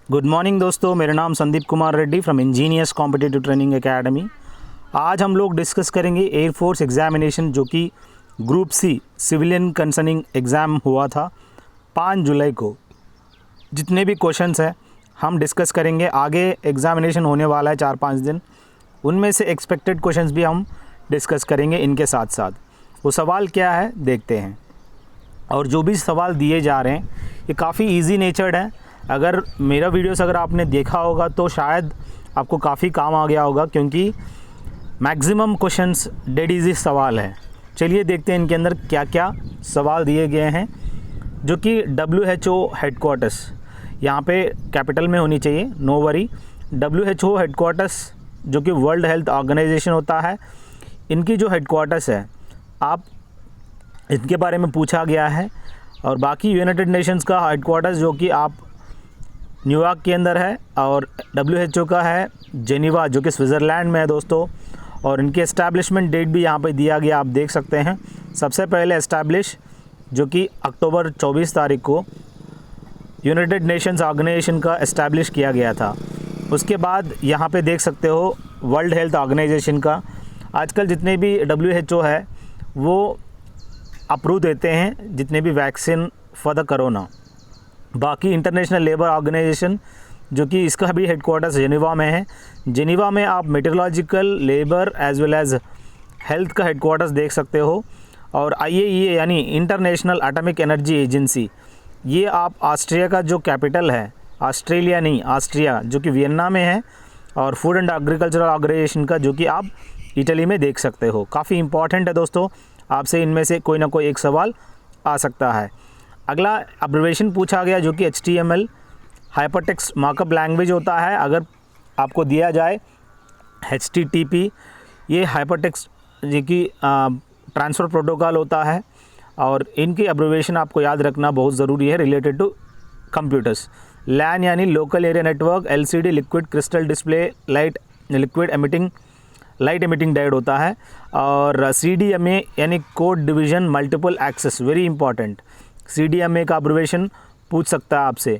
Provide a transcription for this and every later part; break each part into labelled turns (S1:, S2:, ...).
S1: Good morning दोस्तों, मेरा नाम Sandeep Kumar Reddy from engineers competitive training academy. आज हम लोग डिस्कस करेंगे एयरफोर्स एग्जामिनेशन जो कि group C civilian concerning exam हुआ था 5 जुलाई को। जितने भी क्वेश्चंस हैं हम डिस्कस करेंगे। आगे एग्ज़ामिनेशन होने वाला है 4-5 दिन, उनमें से एक्सपेक्टेड क्वेश्चंस भी हम डिस्कस करेंगे इनके साथ साथ। वो सवाल क्या है देखते हैं। और जो भी सवाल दिए जा रहे हैं ये काफ़ी इजी नेचर्ड है। अगर मेरा वीडियोस अगर आपने देखा होगा तो शायद आपको काफ़ी काम आ गया होगा, क्योंकि मैक्सिमम क्वेश्चंस डेड इजी सवाल है। चलिए देखते हैं इनके अंदर क्या क्या सवाल दिए गए हैं। जो कि WHO हेडक्वार्टर्स यहाँ पे कैपिटल में होनी चाहिए, नो वरी। WHO हेडक्वार्टर्स जो कि वर्ल्ड हेल्थ ऑर्गेनाइजेशन होता है, इनकी जो हेडक्वार्टर्स है आप इनके बारे में पूछा गया है। और बाकी यूनाइटेड नेशंस का हेडक्वार्टर्स जो कि आप न्यूयॉर्क के अंदर है, और WHO का है जेनीवा जो कि स्विट्ज़रलैंड में है दोस्तों। और इनकी एस्टैब्लिशमेंट डेट भी यहाँ पे दिया गया, आप देख सकते हैं। सबसे पहले एस्टैब्लिश जो कि अक्टूबर 24 तारीख को यूनाइटेड नेशंस ऑर्गेनाइजेशन का एस्टैब्लिश किया गया था। उसके बाद यहाँ पे देख सकते हो वर्ल्ड हेल्थ ऑर्गेनाइजेशन का। आजकल जितने भी WHO है वो अप्रूव देते हैं जितने भी वैक्सीन फॉर द कोरोना। बाकी इंटरनेशनल लेबर ऑर्गेनाइजेशन जो कि इसका भी हेडक्वार्टर्स जेनीवा में है। जेनीवा में आप meteorological, labour as well as health का हेडक्वार्टर्स देख सकते हो। और IAEA यानी इंटरनेशनल एटॉमिक एनर्जी एजेंसी, ये आप ऑस्ट्रिया का जो कैपिटल है, ऑस्ट्रेलिया नहीं ऑस्ट्रिया जो कि वियन्ना में है। और फूड एंड एग्रीकल्चरल ऑर्गेनाइजेशन का जो कि आप इटली में देख सकते हो। काफ़ी इंपॉर्टेंट है दोस्तों, आपसे इनमें से कोई ना कोई एक सवाल आ सकता है। अगला अब्रिविएशन पूछा गया जो कि HTML हाइपरटेक्स्ट मार्कअप लैंग्वेज होता है। अगर आपको दिया जाए HTTP, ये हाइपरटेक्स्ट जो कि ट्रांसफ़र प्रोटोकॉल होता है। और इनकी अब्रिविएशन आपको याद रखना बहुत ज़रूरी है रिलेटेड टू कंप्यूटर्स। LAN यानी local area network, LCD liquid crystal display light liquid emitting light emitting diode होता है। और CDMA यानी code division multiple access, very important. CDMA का अब्रिविएशन पूछ सकता है आपसे।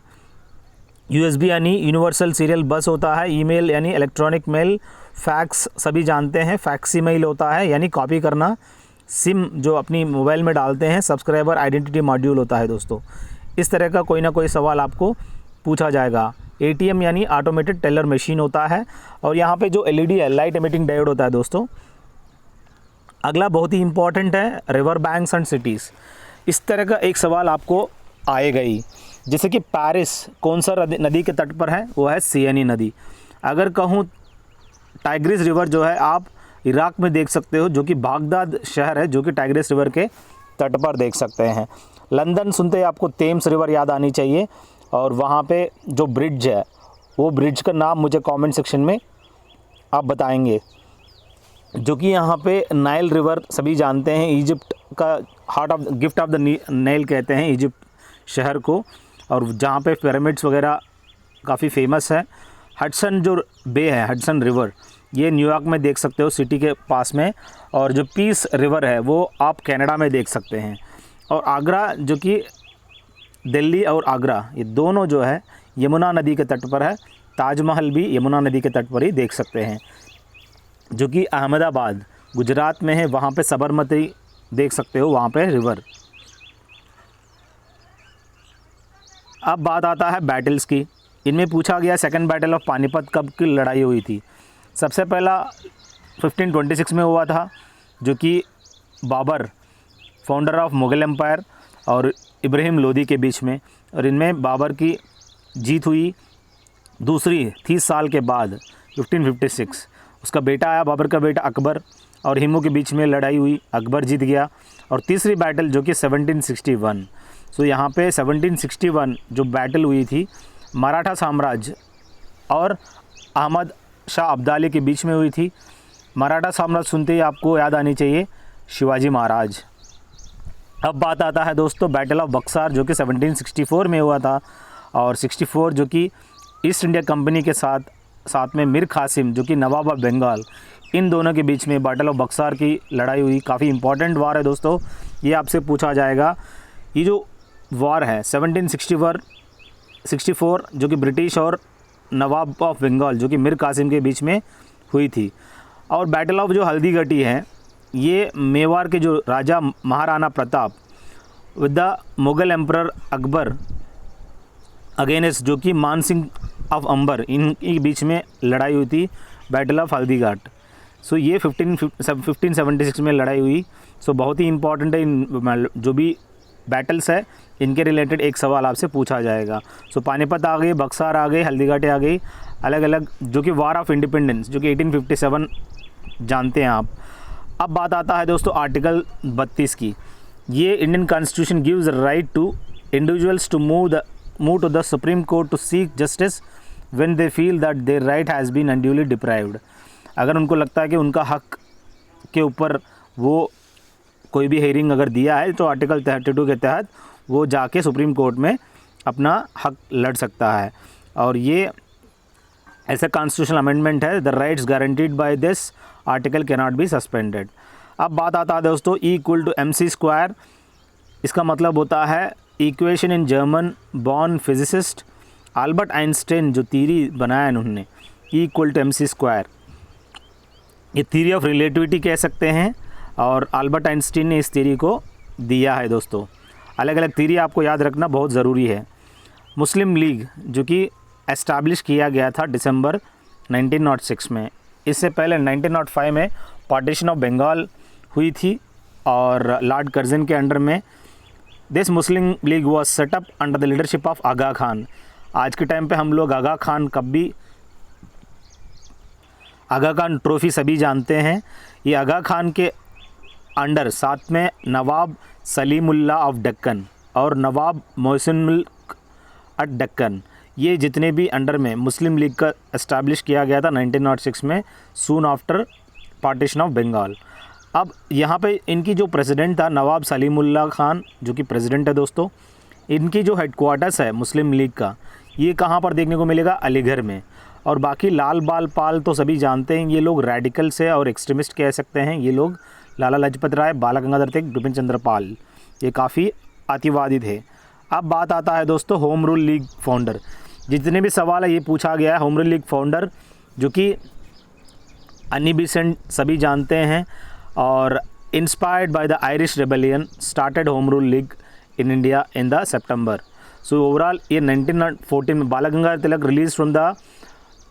S1: USB यानी यूनिवर्सल सीरियल बस होता है। ईमेल यानी इलेक्ट्रॉनिक मेल। फैक्स सभी जानते हैं, फैक्सी मेल होता है यानी कॉपी करना। सिम जो अपनी मोबाइल में डालते हैं, सब्सक्राइबर आइडेंटिटी मॉड्यूल होता है दोस्तों। इस तरह का कोई ना कोई सवाल आपको पूछा जाएगा। ATM यानी ऑटोमेटेड टेलर मशीन होता है। और यहाँ पे जो LED है लाइट एमिटिंग डायोड होता है दोस्तों। अगला बहुत ही इंपॉर्टेंट है, रिवर बैंक्स एंड सिटीज़। इस तरह का एक सवाल आपको आएगा ही। जैसे कि पेरिस कौन सा नदी के तट पर है, वो है सियनी नदी। अगर कहूँ टाइग्रिस रिवर जो है आप इराक में देख सकते हो, जो कि बागदाद शहर है जो कि टाइग्रिस रिवर के तट पर देख सकते हैं। लंदन सुनते ही आपको थेम्स रिवर याद आनी चाहिए। और वहाँ पे जो ब्रिड्ज है वो ब्रिड्ज का नाम मुझे कमेंट सेक्शन में आप बताएंगे। जो कि यहाँ पे नाइल रिवर सभी जानते हैं, इजिप्ट का heart of gift of the Nile कहते हैं इजिप्ट शहर को। और जहाँ पे पिरामिड्स वगैरह काफ़ी फेमस है। हडसन जो बे है, हडसन रिवर, ये न्यूयॉर्क में देख सकते हो सिटी के पास में। और जो पीस रिवर है वो आप कनाडा में देख सकते हैं। और आगरा जो कि दिल्ली और आगरा ये दोनों जो है यमुना नदी के तट पर है। ताजमहल भी यमुना नदी के तट पर ही देख सकते हैं। जो कि अहमदाबाद गुजरात में है, वहाँ पे साबरमती देख सकते हो, वहाँ पे रिवर। अब बात आता है बैटल्स की। इनमें पूछा गया सेकंड बैटल ऑफ पानीपत कब की लड़ाई हुई थी। सबसे पहला 1526 में हुआ था, जो कि Babur founder of Mughal empire और इब्राहिम लोदी के बीच में। और इनमें बाबर की जीत हुई। दूसरी 30 साल के बाद 1556 उसका बेटा आया, बाबर का बेटा अकबर, और हिमू के बीच में लड़ाई हुई, अकबर जीत गया। और तीसरी बैटल जो कि 1761। सो यहाँ पे 1761 जो बैटल हुई थी मराठा साम्राज्य और अहमद शाह अब्दाली के बीच में हुई थी। मराठा साम्राज्य सुनते ही आपको याद आनी चाहिए शिवाजी महाराज। अब बात आता है दोस्तों बैटल ऑफ बक्सार जो कि 1764 में हुआ था। और 64 जो कि ईस्ट इंडिया कंपनी के साथ में मीर कासिम जो कि नवाब ऑफ बंगाल, इन दोनों के बीच में बैटल ऑफ बक्सार की लड़ाई हुई। काफ़ी इंपॉर्टेंट वार है दोस्तों, ये आपसे पूछा जाएगा। ये जो वार है 1764 1864 जो कि ब्रिटिश और नवाब ऑफ बंगाल जो कि मीर कासिम के बीच में हुई थी। और बैटल ऑफ जो हल्दीघाटी है ये मेवाड़ के जो राजा Maharana Pratap with the Mughal emperor Akbar against जो कि मान सिंह ऑफ अंबर इनके बीच में लड़ाई हुई थी, बैटल ऑफ हल्दीघाट। सो ये 1576 में लड़ाई हुई। सो बहुत ही इंपॉर्टेंट है, इन जो भी बैटल्स है इनके रिलेटेड एक सवाल आपसे पूछा जाएगा। सो पानीपत आ गई, बक्सर आ गई, हल्दीघाटी आ गई, अलग अलग जो कि वार ऑफ इंडिपेंडेंस जो कि 1857 जानते हैं आप। अब बात आता है दोस्तों आर्टिकल 32 की। ये Indian constitution gives right to individuals to move to the supreme court to seek justice when they feel that their right has been unduly deprived. अगर उनको लगता है कि उनका हक के ऊपर वो कोई भी हेयरिंग अगर दिया है तो आर्टिकल 32 के तहत वो जाके सुप्रीम कोर्ट में अपना हक लड़ सकता है। और ये ऐसा कॉन्स्टिट्यूशनल अमेंडमेंट है, the rights guaranteed by this article can not be suspended. अब बात आता है दोस्तों E=mc²। इसका मतलब होता है equation in German born physicist Albert Einstein जो थ्योरी बनाया उन्होंने E=mc²। ये थ्योरी ऑफ रिलेटिविटी कह सकते हैं और अल्बर्ट आइंस्टाइन ने इस थ्योरी को दिया है दोस्तों। अलग अलग थ्योरी आपको याद रखना बहुत ज़रूरी है। मुस्लिम लीग जो कि एस्टैब्लिश किया गया था दिसंबर 1906 में। इससे पहले 1905 में पार्टीशन ऑफ बंगाल हुई थी और लॉर्ड कर्जन के अंडर में this Muslim League was set up under the leadership of Aga Khan. आज के टाइम पे हम लोग आगा खान कभी आगा खान ट्रॉफी सभी जानते हैं। ये आगा खान के अंडर साथ में नवाब सलीमुल्लाह ऑफ दक्कन और नवाब मोहसिन मुल्क अट दक्कन, ये जितने भी अंडर में मुस्लिम लीग का इस्टेब्लिश किया गया था 1906 में soon after partition of Bengal. अब यहाँ पे इनकी जो प्रेसिडेंट था नवाब सलीमुल्लाह खान जो कि प्रेसिडेंट है दोस्तों। इनकी जो हेडक्वार्टर्स है मुस्लिम लीग का ये कहाँ पर देखने को मिलेगा, अलीगढ़ में। और बाकी लाल बाल पाल तो सभी जानते हैं, ये लोग रेडिकल्स है और एक्सट्रीमिस्ट कह सकते हैं। ये लोग लाला लाजपत राय, बाल गंगाधर तिलक, बिपिन चंद्र पाल, ये काफ़ी अतिवादी थे। अब बात आता है दोस्तों होम रूल लीग फाउंडर। जितने भी सवाल है ये पूछा गया है। होम रूल लीग फाउंडर जो कि अन्नी बेसेंट सभी जानते हैं और inspired by the Irish rebellion started Home rule League in India in the सितंबर। सो ओवरऑल ये 1914 में Bal Gangadhar Tilak release from the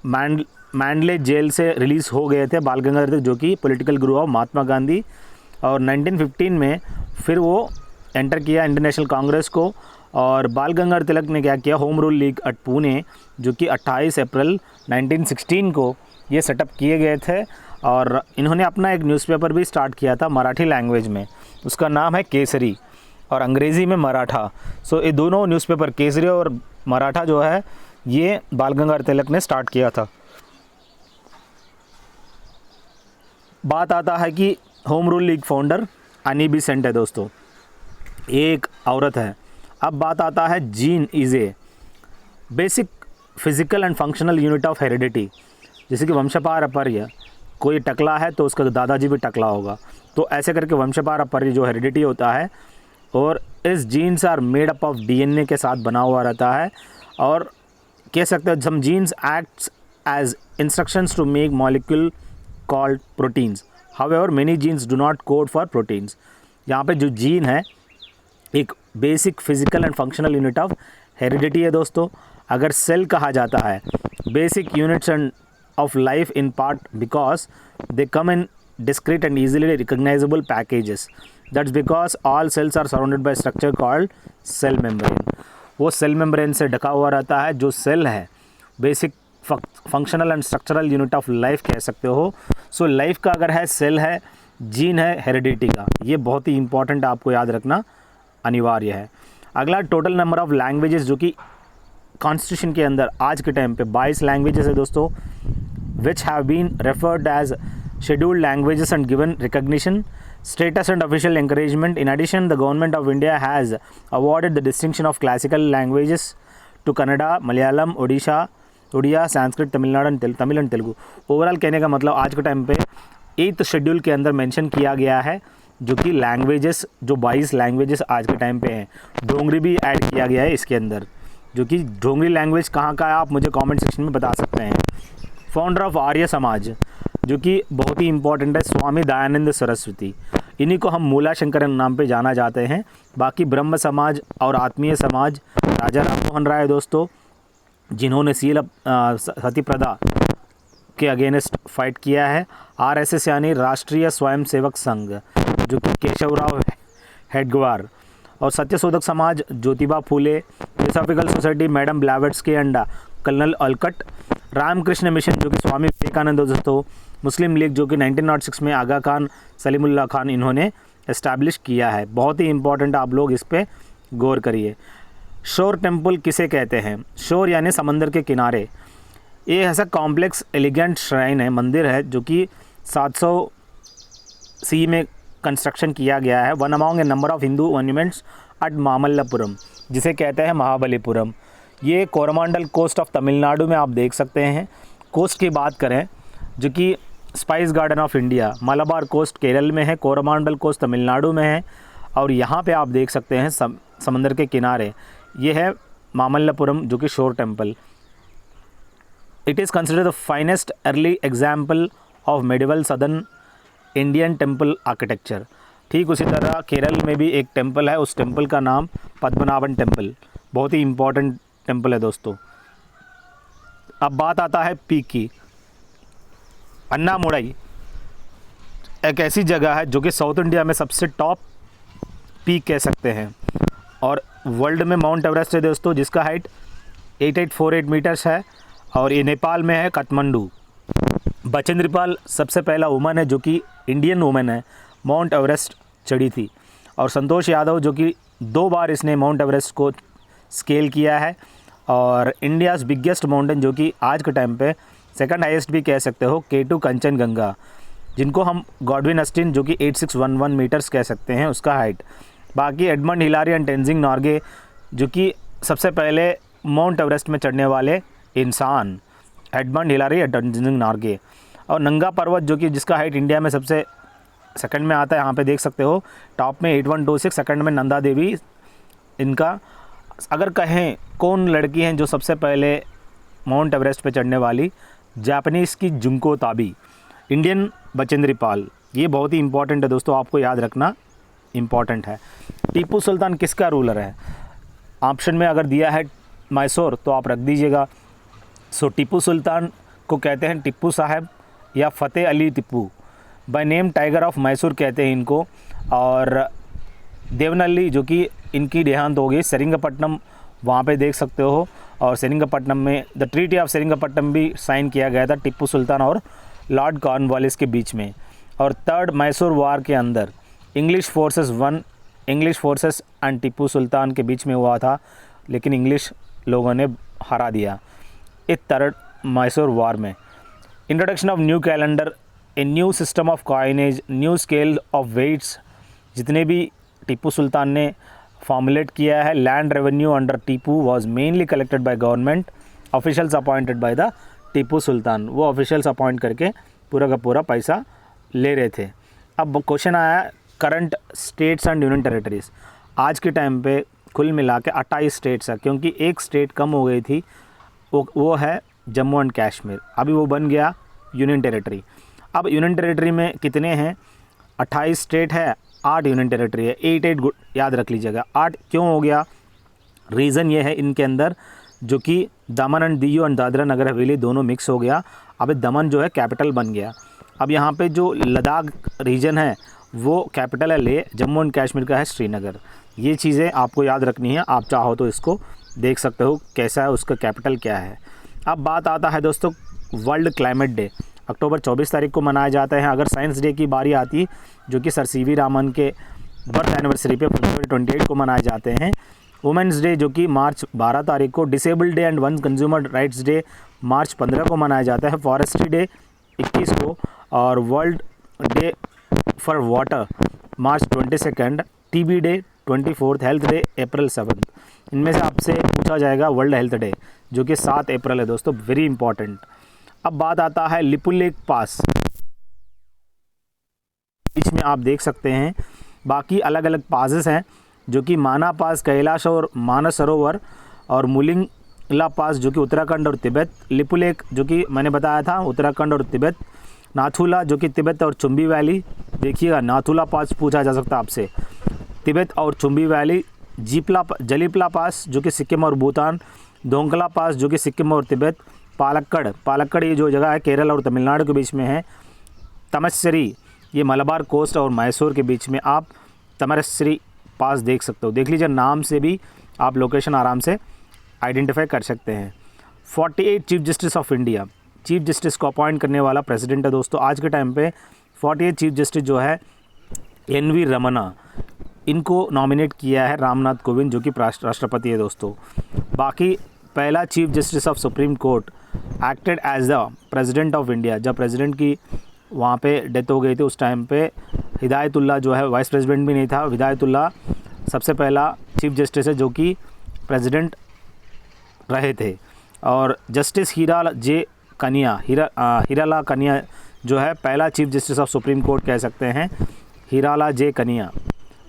S1: Mandalay jail से रिलीज़ हो गए थे बाल गंगाधर तिलक जो कि political Guru of Mahatma Gandhi. और 1915 में फिर वो एंटर किया इंडियन नेशनल कांग्रेस को। और बाल गंगाधर तिलक ने क्या किया, home rule league at Pune जो कि 28 अप्रैल 1916 को ये सेटअप किए गए थे। और इन्होंने अपना एक न्यूज़पेपर भी स्टार्ट किया था मराठी लैंग्वेज में, उसका नाम है केसरी और अंग्रेज़ी में मराठा। सो ये दोनों न्यूज़पेपर केसरी और मराठा जो है ये बाल गंगाधर तिलक ने स्टार्ट किया था। बात आता है कि होम रूल लीग फाउंडर अन्नी बेसेंट है दोस्तों, एक औरत है। अब बात आता है gene is a basic physical and functional unit of heredity. जैसे कि वंशपारंपर्य, कोई टकला है तो उसका दादाजी भी टकला होगा, तो ऐसे करके वंशपारंपर्य जो हेरिडिटी होता है और इस genes are made up of DNA के साथ बना हुआ रहता है। और कह सकते हैं some genes acts as instructions to make molecule called proteins, however many genes do not code for proteins. यहाँ पे जो जीन है एक basic physical and functional unit of heredity है दोस्तों। अगर सेल कहा जाता है basic units and of life in part because they come in discrete and easily recognizable packages. That's because all cells are surrounded by structure called cell membrane. वो cell membrane से ढका हुआ रहता है। जो सेल है basic functional and structural unit of life कह सकते हो। सो लाइफ का अगर है सेल है, जीन है हेरिडिटी का, ये बहुत ही इंपॉर्टेंट आपको याद रखना अनिवार्य है। अगला टोटल नंबर ऑफ लैंग्वेजेस जो कि कॉन्स्टिट्यूशन के अंदर आज के टाइम पे 22 लैंग्वेजेस है दोस्तों, which have been referred as scheduled languages and given recognition, status and official encouragement. In addition, the government of India has awarded the distinction of classical languages to Kannada, Malayalam, Odia, Sanskrit, Tamil and Telugu. Overall कहने का मतलब आज के time पे 8th schedule के अंदर mention किया गया है जो कि लैंग्वेजेस जो 22 लैंग्वेजेस आज के टाइम पे हैं। डोंगरी भी ऐड किया गया है इसके अंदर। जो कि डोंगरी लैंग्वेज कहाँ का है आप मुझे कमेंट सेक्शन में बता सकते हैं। फाउंडर ऑफ आर्य समाज, जो कि बहुत ही इंपॉर्टेंट है, स्वामी दयानंद सरस्वती, इन्हीं को हम मूला शंकर नाम पे जाना जाते हैं। बाकी ब्रह्म समाज और आत्मीय समाज राजा राममोहन राय दोस्तों, जिन्होंने सती प्रथा के अगेंस्ट फाइट किया है। आरएसएस यानी राष्ट्रीय स्वयंसेवक संघ, जो कि केशवराव हेडगेवार। और Satyashodhak Samaj Jyotiba Phule. Theosophical Society madam Blavatsky and colonel Olcott. Ramakrishna Mission, जो कि स्वामी विवेकानंद दोस्तों। मुस्लिम लीग, जो कि 1906 में आगा खान सलीमुल्लाह खान इन्होंने इस्टेब्लिश किया है। बहुत ही इंपॉर्टेंट, आप लोग इस पे गौर करिए। शोर टेम्पल किसे कहते हैं? शोर यानी समंदर के किनारे। ये ऐसा कॉम्प्लेक्स एलिगेंट श्राइन है, मंदिर है, जो कि 700 सी में कंस्ट्रक्शन किया गया है। One among A number of Hindu monuments at Mamallapuram, जिसे कहते हैं महाबलीपुरम। ये कोरोमांडल कोस्ट ऑफ तमिलनाडु में आप देख सकते हैं। कोस्ट की बात करें, जो कि spice garden of India, Malabar coast Kerala में है, कोरोमांडल कोस्ट तमिलनाडु में है। और यहाँ पे आप देख सकते हैं समंदर के किनारे ये है मामल्लपुरम, जो कि शोर temple. It is considered the finest early example of medieval southern Indian temple architecture. ठीक उसी तरह केरल में भी एक टेम्पल है, उस टेम्पल का नाम पद्मनाभन टेम्पल, बहुत ही इम्पॉर्टेंट टेम्पल है दोस्तों। अब बात आता है पीक की। अन्नामुड़ई एक ऐसी जगह है जो कि साउथ इंडिया में सबसे टॉप पीक कह सकते हैं, और वर्ल्ड में माउंट एवरेस्ट है दोस्तों, जिसका हाइट 8848 मीटर्स है, और ये नेपाल में है, काठमांडू। बचेंद्री पाल सबसे पहला वुमन है, जो कि इंडियन वुमन है, माउंट एवरेस्ट चढ़ी थी। और संतोष यादव, जो कि 2 बार इसने माउंट एवरेस्ट को स्केल किया है। और इंडियाज़ बिगेस्ट माउंटेन, जो कि आज के टाइम पे सेकंड हाईएस्ट भी कह सकते हो, K2 कंचनजंगा, जिनको हम गॉडविन अस्टिन, जो कि 8611 मीटर्स कह सकते हैं, उसका हाइट। बाकी एडमंड हिलारी एंड टेंजिंग नॉर्गे, जो कि सबसे पहले माउंट एवरेस्ट में चढ़ने वाले इंसान, एडमंड हिलारी एंड टेंजिंग नॉर्गे। और नंगा पर्वत, जो कि जिसका हाइट इंडिया में सबसे सेकंड में आता है, यहाँ पे देख सकते हो टॉप में 8126, सेकंड में नंदा देवी। इनका अगर कहें कौन लड़की हैं जो सबसे पहले माउंट एवरेस्ट पे चढ़ने वाली, जापानीज़ की जुंको ताबी, इंडियन बचेंद्री पाल। ये बहुत ही इंपॉर्टेंट है दोस्तों, आपको याद रखना इम्पॉर्टेंट है। टीपू सुल्तान किसका रूलर है? ऑप्शन में अगर दिया है मैसूर तो आप रख दीजिएगा। सो टीपू सुल्तान को कहते हैं टिप्पू साहब या Fateh Ali Tipu, by name tiger of Mysore कहते हैं इनको। और देवनल्ली, जो कि इनकी देहांत हो गई, सेरिंगपट्टनम वहाँ पे देख सकते हो। और सेरिंगपट्टनम में द ट्रीटी ऑफ सेरिंगपट्टनम भी साइन किया गया था टिप्पू सुल्तान और लॉर्ड कॉर्नवालिस के बीच में। और थर्ड मैसूर वार के अंदर इंग्लिश फोर्सेस एंड टिप्पू सुल्तान के बीच में हुआ था, लेकिन इंग्लिश लोगों ने हरा दिया इस थर्ड मैसूर वार में। Introduction of new calendar, a new system of coinage, new scale of weights, जितने भी टीपू सुल्तान ने फॉर्मुलेट किया है। Land revenue under Tipu was mainly collected by government officials appointed by the Tipu Sultan. वो ऑफिशियल्स अपॉइंट करके पूरा का पूरा पैसा ले रहे थे। अब क्वेश्चन आया current states and union territories. आज के टाइम पे कुल मिला के 28 स्टेट्स है, क्योंकि एक स्टेट कम हो गई थी, वो है जम्मू एंड कश्मीर। अभी वो बन गया यूनियन टेरिटरी। अब यूनियन टेरिटरी में कितने हैं? 28 स्टेट है, 8 यूनियन टेरिटरी है। 8 याद रख लीजिएगा। 8 क्यों हो गया? रीज़न ये है इनके अंदर, जो कि दमन एंड दीव एंड दादरा नगर हवेली दोनों मिक्स हो गया। अब दमन जो है कैपिटल बन गया। अब यहाँ पे जो लद्दाख रीजन है वो कैपिटल है ले, जम्मू एंड कश्मीर का है श्रीनगर। ये चीज़ें आपको याद रखनी है, आप चाहो तो इसको देख सकते हो कैसा है, उसका कैपिटल क्या है। अब बात आता है दोस्तों वर्ल्ड क्लाइमेट डे, अक्टूबर 24 तारीख को मनाया जाता है। अगर साइंस डे की बारी आती, जो कि सर सीवी रामन के बर्थ एनिवर्सरी पे फरवरी 28 को मनाए जाते हैं। वुमेंस डे, जो कि मार्च 12 तारीख को। Disabled day and one consumer rights day March 15 को मनाया जाता है। फॉरेस्ट्री डे 21 को, और world day for water March 22, TB day 24, health day April 7। इनमें से आपसे पूछा जाएगा वर्ल्ड हेल्थ डे, जो कि 7 अप्रैल है दोस्तों, वेरी इंपॉर्टेंट। अब बात आता है लिपुलेख पास, बीच में आप देख सकते हैं। बाकी अलग अलग पासेस हैं, जो कि माना पास, कैलाश और मानस सरोवर, और मुलिंग ला पास जो कि उत्तराखंड और तिब्बत, लिपुलेख जो कि मैंने बताया था उत्तराखंड और तिब्बत, नाथुला जो कि तिब्बत और चुम्बी वैली, देखिएगा नाथुला पास पूछा जा सकता है आपसे, तिब्बत और चुम्बी वैली, जलीपला पास जो कि सिक्किम और भूटान, दोंकला पास जो कि सिक्किम और तिब्बत, पालक्कड़ ये जो जगह है केरल और तमिलनाडु के बीच में है, तमस्सरी ये मलबार कोस्ट और मैसूर के बीच में आप तमस्सरी पास देख सकते हो। देख लीजिए, नाम से भी आप लोकेशन आराम से आइडेंटिफाई कर सकते हैं। 48 chief justice of India, chief justice को अपॉइंट करने वाला प्रेसिडेंट है दोस्तों आज के टाइम पे 48 चीफ जस्टिस जो है NV रमन्ना, इनको नॉमिनेट किया है रामनाथ कोविंद जो कि राष्ट्रपति है दोस्तों। बाकी पहला chief justice of supreme court acted as the president of India, जब प्रेसिडेंट की वहाँ पे डेथ हो गई थी उस टाइम पे हिदायतुल्ला जो है वाइस प्रेसिडेंट भी नहीं था, हिदायतुल्ला सबसे पहला चीफ जस्टिस है जो कि प्रेसिडेंट रहे थे। और जस्टिस हीराला कनिया जो है पहला chief justice of supreme court कह सकते हैं, हीराला जे कनिया,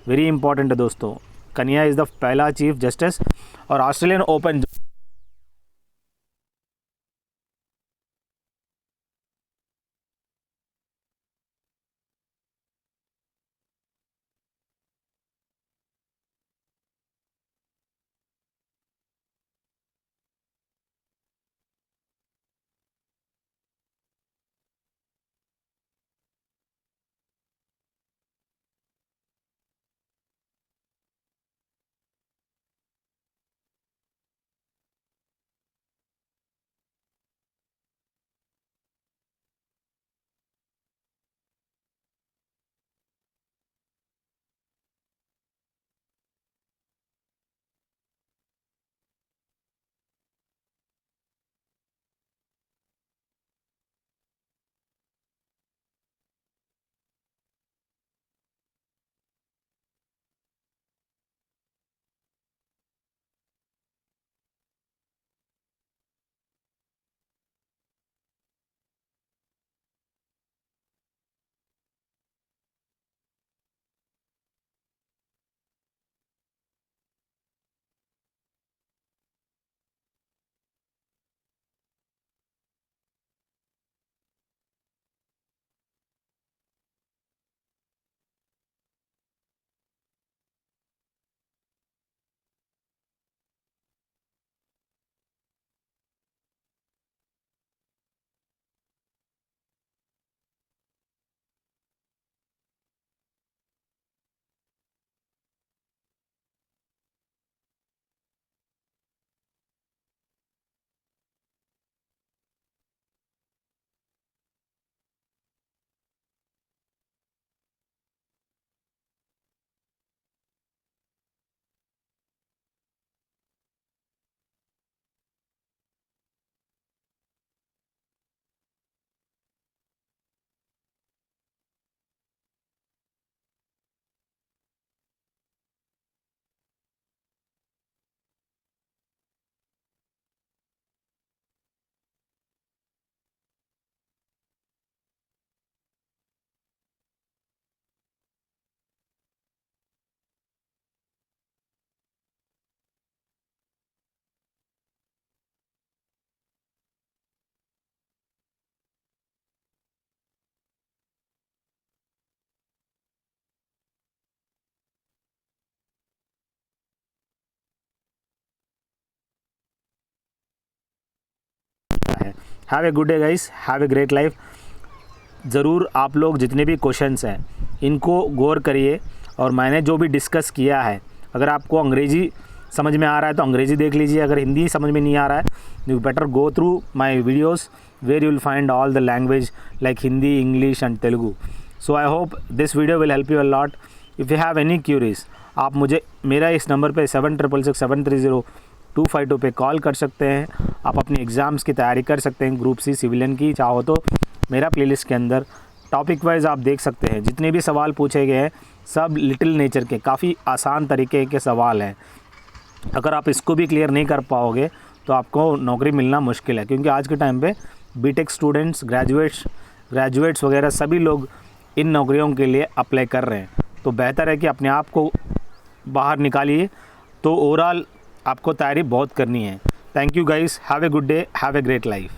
S1: वेरी इंपॉर्टेंट है दोस्तों, कनिया इज़ द पहला चीफ जस्टिस। और ऑस्ट्रेलियन ओपन है। Have a good day guys, have a great life. ज़रूर आप लोग जितने भी क्वेश्चंस हैं इनको गौर करिए, और मैंने जो भी डिस्कस किया है अगर आपको अंग्रेज़ी समझ में आ रहा है तो अंग्रेज़ी देख लीजिए, अगर हिंदी समझ में नहीं आ रहा है you better go through my videos where you will find all the language like Hindi, English and Telugu. So I hope this video will help you a lot. If you have any queries आप मुझे मेरा इस number पे 766730 पे call कर सकते हैं। आप अपनी एग्ज़ाम्स की तैयारी कर सकते हैं, ग्रुप सी सिविलियन की, चाहो तो मेरा प्लेलिस्ट के अंदर टॉपिक वाइज आप देख सकते हैं। जितने भी सवाल पूछे गए हैं सब लिटिल नेचर के, काफ़ी आसान तरीके के सवाल हैं। अगर आप इसको भी क्लियर नहीं कर पाओगे तो आपको नौकरी मिलना मुश्किल है, क्योंकि आज के टाइम पे बीटेक स्टूडेंट्स, ग्रेजुएट्स वगैरह सभी लोग इन नौकरियों के लिए अप्लाई कर रहे हैं। तो बेहतर है कि अपने आप को बाहर निकालिए। तो ओवरऑल आपको तैयारी बहुत करनी है। Thank you guys, have a good day, have a great life.